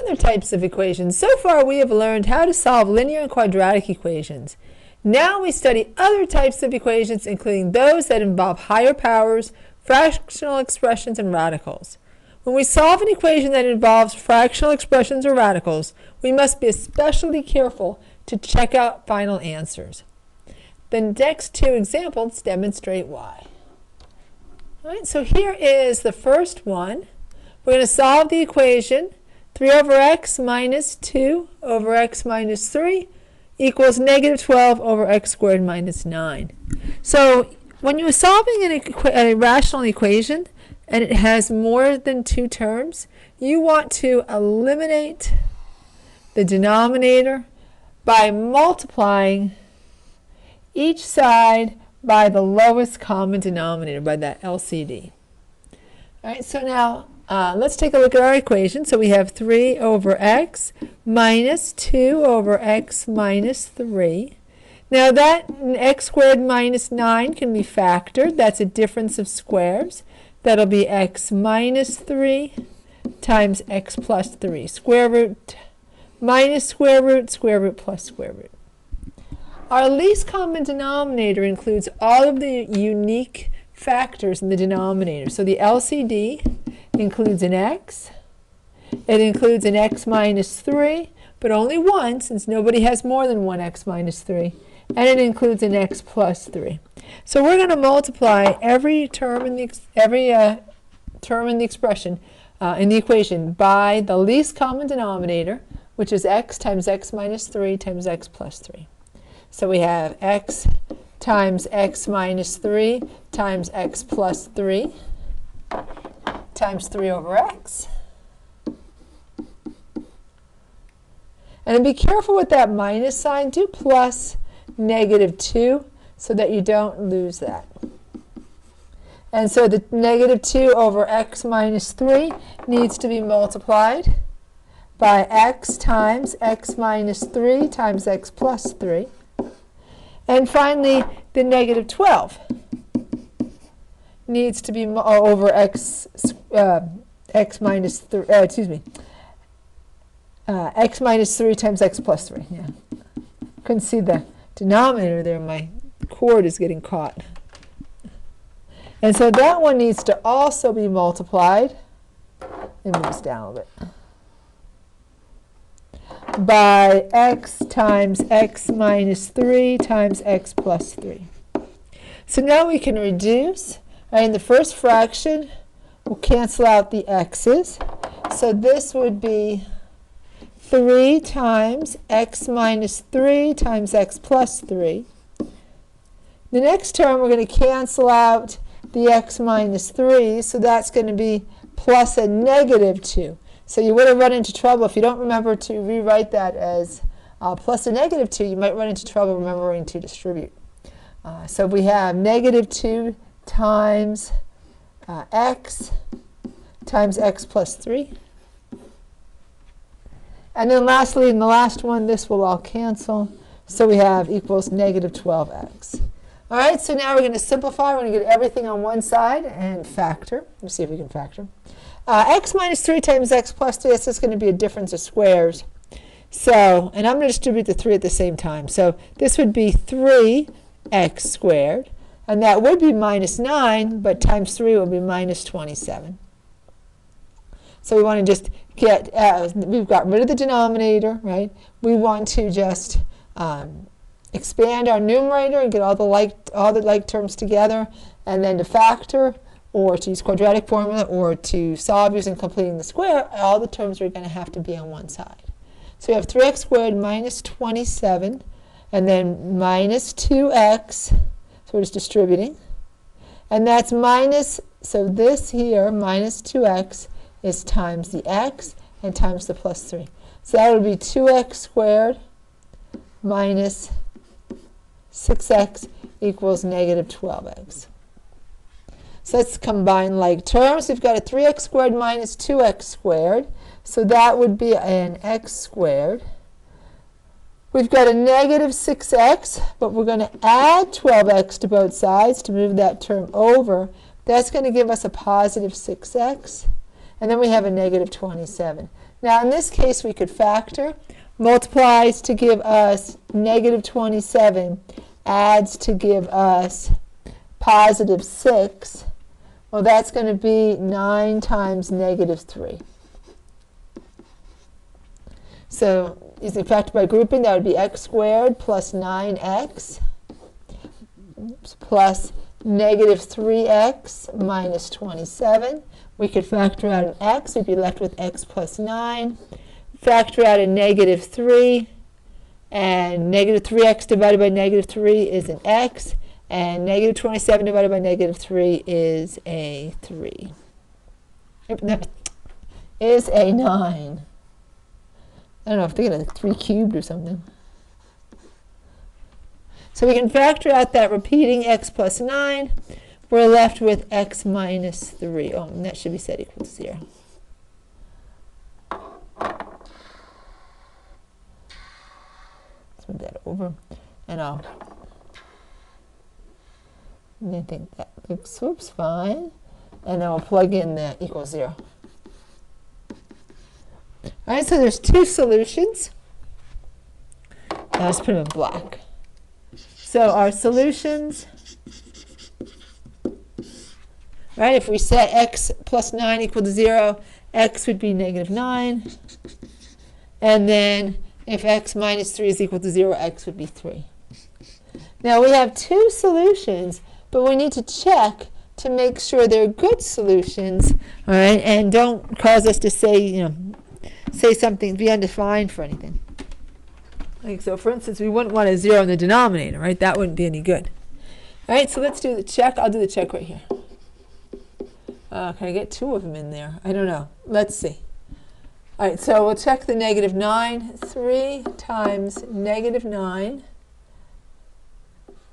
other types of equations. So far we have learned how to solve linear and quadratic equations. Now we study other types of equations, including those that involve higher powers, fractional expressions, and radicals. When we solve an equation that involves fractional expressions or radicals, we must be especially careful to check out final answers. The next two examples demonstrate why. All right, so here is the first one. We're going to solve the equation 3 over x minus 2 over x minus 3 equals negative 12 over x squared minus 9. So when you're solving a rational equation and it has more than two terms, you want to eliminate the denominator by multiplying each side by the lowest common denominator, by that LCD. All right, so now let's take a look at our equation. So we have 3 over x minus 2 over x minus 3. Now that x squared minus 9 can be factored. That's a difference of squares. That'll be x minus 3 times x plus 3. Square root minus square root plus square root. Our least common denominator includes all of the unique factors in the denominator. So the LCD includes an x. It includes an x minus 3, but only one, since nobody has more than one x minus 3. And it includes an x plus 3. So we're going to multiply every term in the expression, in the equation, by the least common denominator, which is x times x minus 3 times x plus 3. So we have x times x minus 3 times x plus 3 times 3 over x. And be careful with that minus sign. Do plus negative 2 so that you don't lose that. And so the negative 2 over x minus 3 needs to be multiplied by x times x minus 3 times x plus 3. And finally, the negative 12 needs to be over x minus 3, x minus 3 times x plus 3. Yeah. Couldn't see the denominator there. My cord is getting caught. And so that one needs to also be multiplied. Let me move this down a little bit. By x times x minus 3 times x plus 3. So now we can reduce. In the first fraction, we'll cancel out the x's. So this would be 3 times x minus 3 times x plus 3. The next term, we're going to cancel out the x minus 3, so that's going to be plus a negative 2. So you would have run into trouble if you don't remember to rewrite that as plus a negative 2. You might run into trouble remembering to distribute. So we have negative 2 times x times x plus 3. And then lastly, in the last one, this will all cancel. So we have equals negative 12x. All right, so now we're going to simplify. We're going to get everything on one side and factor. Let's see if we can factor. X minus 3 times x plus 3, that's just going to be a difference of squares. So, and I'm going to distribute the 3 at the same time. So this would be 3x squared. And that would be minus 9, but times 3 will be minus 27. So we want to just get, we've got rid of the denominator, right? We want to just expand our numerator and get all the like terms together, and then to factor, or to use quadratic formula, or to solve using completing the square, all the terms are going to have to be on one side. So we have 3x squared minus 27, and then minus 2x, so we're just distributing. And that's minus, so this here, minus 2x, is times the x and times the plus 3. So that would be 2x squared minus 6x equals negative 12x. So let's combine like terms. We've got a 3x squared minus 2x squared. So that would be an x squared. We've got a negative 6x, but we're going to add 12x to both sides to move that term over. That's going to give us a positive 6x. and then we have a negative 27. Now in this case we could factor. Multiplies to give us negative 27, adds to give us positive 6. Well, that's going to be 9 times negative 3. So using factor by grouping, that would be x squared plus 9x plus negative 3x minus 27. We could factor out an x. We'd be left with x plus 9. Factor out a negative 3. And negative 3x divided by negative 3 is an x. And negative 27 divided by negative 3 is a 3. Is a 9. I don't know if they're going to 3 cubed or something. So we can factor out that repeating x plus 9. We're left with x minus 3. Oh, and that should be set equal to 0. Let's move that over. And I think that looks, whoops, fine. And then we'll plug in the equals 0. All right, so there's two solutions. Now let's put them in black. So our solutions, right, if we set x plus 9 equal to 0, x would be negative 9. And then if x minus 3 is equal to 0, x would be 3. Now we have two solutions, but we need to check to make sure they're good solutions, all right, and don't cause us to say, say something, be undefined for anything. Like so, for instance, we wouldn't want a 0 in the denominator, right? That wouldn't be any good. All right, so let's do the check. I'll do the check right here. Can I get 2 of them in there? I don't know. Let's see. All right, so we'll check the negative 9. 3 times negative 9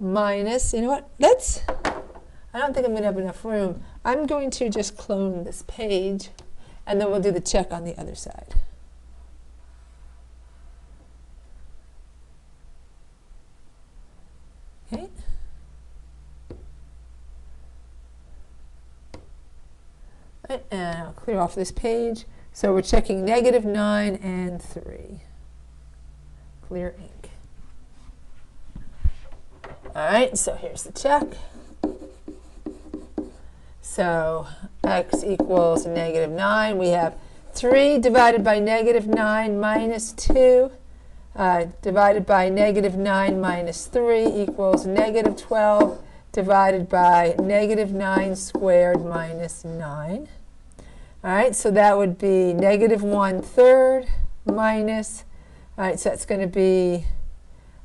minus, you know what? I don't think I'm going to have enough room. I'm going to just clone this page, and then we'll do the check on the other side. Okay. And I'll clear off this page. So we're checking negative 9 and 3. Clear ink. All right, so here's the check. So x equals negative 9. We have 3 divided by negative 9 minus 2 divided by negative 9 minus 3 equals negative 12 divided by negative 9 squared minus 9. All right, so that would be negative 1/3 minus, all right, so that's going to be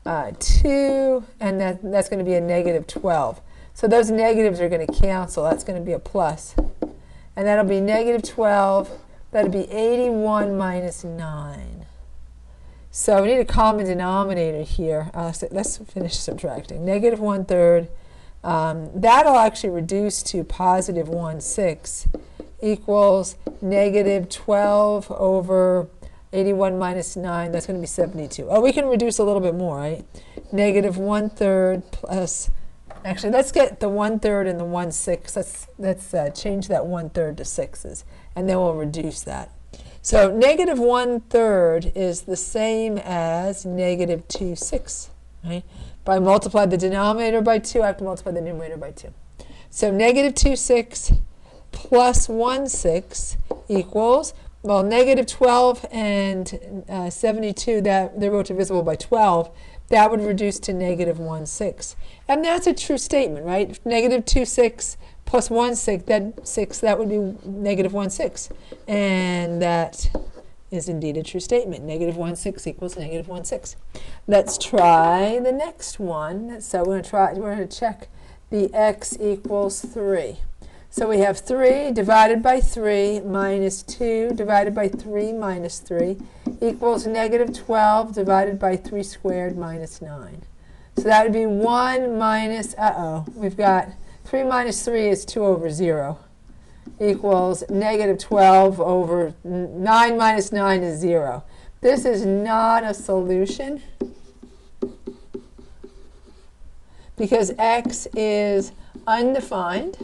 2, and that's going to be a negative 12. So those negatives are going to cancel. That's going to be a plus. And that'll be negative 12. That'll be 81 minus 9. So we need a common denominator here. Let's finish subtracting. Negative 1/3. That'll actually reduce to positive 1/6 equals negative 12 over 81 minus 9. That's going to be 72. Oh, we can reduce a little bit more, right? Negative 1/3 plus, actually, let's get the 1/3 and the 1/6. Let's change that 1/3 to 6s, and then we'll reduce that. So negative 1/3 is the same as negative 2/6, right? If I multiply the denominator by 2, I have to multiply the numerator by 2. So negative 2/6 plus 1/6 equals, well, negative 12 and 72, that they're both divisible by 12. That would reduce to negative 1/6. And that's a true statement, right? If negative 2/6 plus 1/6, that would be negative 1/6. And that is indeed a true statement. Negative 1/6 equals negative 1/6. Let's try the next one. So we're going to check the x equals 3. So we have 3 divided by 3 minus 2 divided by 3 minus 3 equals negative 12 divided by 3 squared minus 9. So that would be 1 minus, we've got 3 minus 3 is 2 over 0 equals negative 12 over 9 minus 9 is 0. This is not a solution because x is undefined.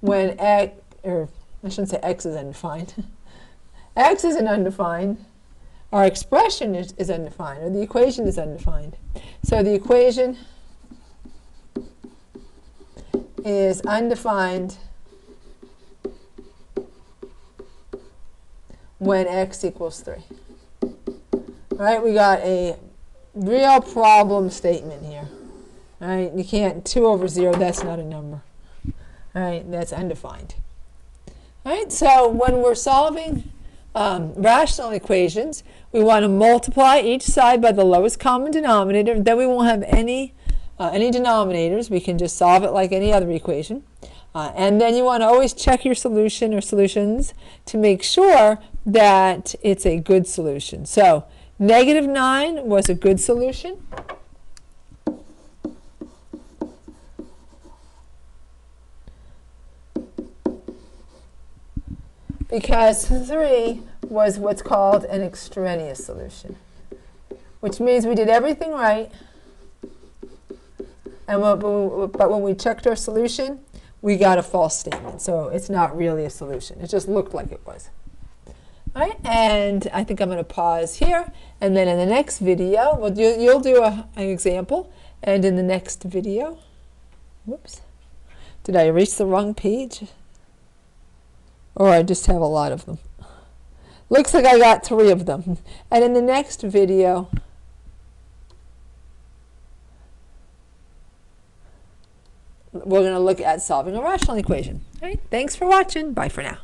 when x, or I shouldn't say x is undefined. X is an undefined. Our expression is undefined, or the equation is undefined. So the equation is undefined when x equals 3. All right, we got a real problem statement here. All right, you can't, 2 over 0, that's not a number. All right, that's undefined. All right, so when we're solving rational equations, we want to multiply each side by the lowest common denominator. Then we won't have any denominators. We can just solve it like any other equation. And then you want to always check your solution or solutions to make sure that it's a good solution. So -9 was a good solution. Because 3 was what's called an extraneous solution, which means we did everything right, and but when we checked our solution, we got a false statement. So it's not really a solution. It just looked like it was. All right, and I think I'm going to pause here, and then in the next video, well, you'll do an example, and in the next video, whoops, did I erase the wrong page? Or I just have a lot of them. Looks like I got 3 of them. And in the next video, we're going to look at solving a rational equation. All right, thanks for watching. Bye for now.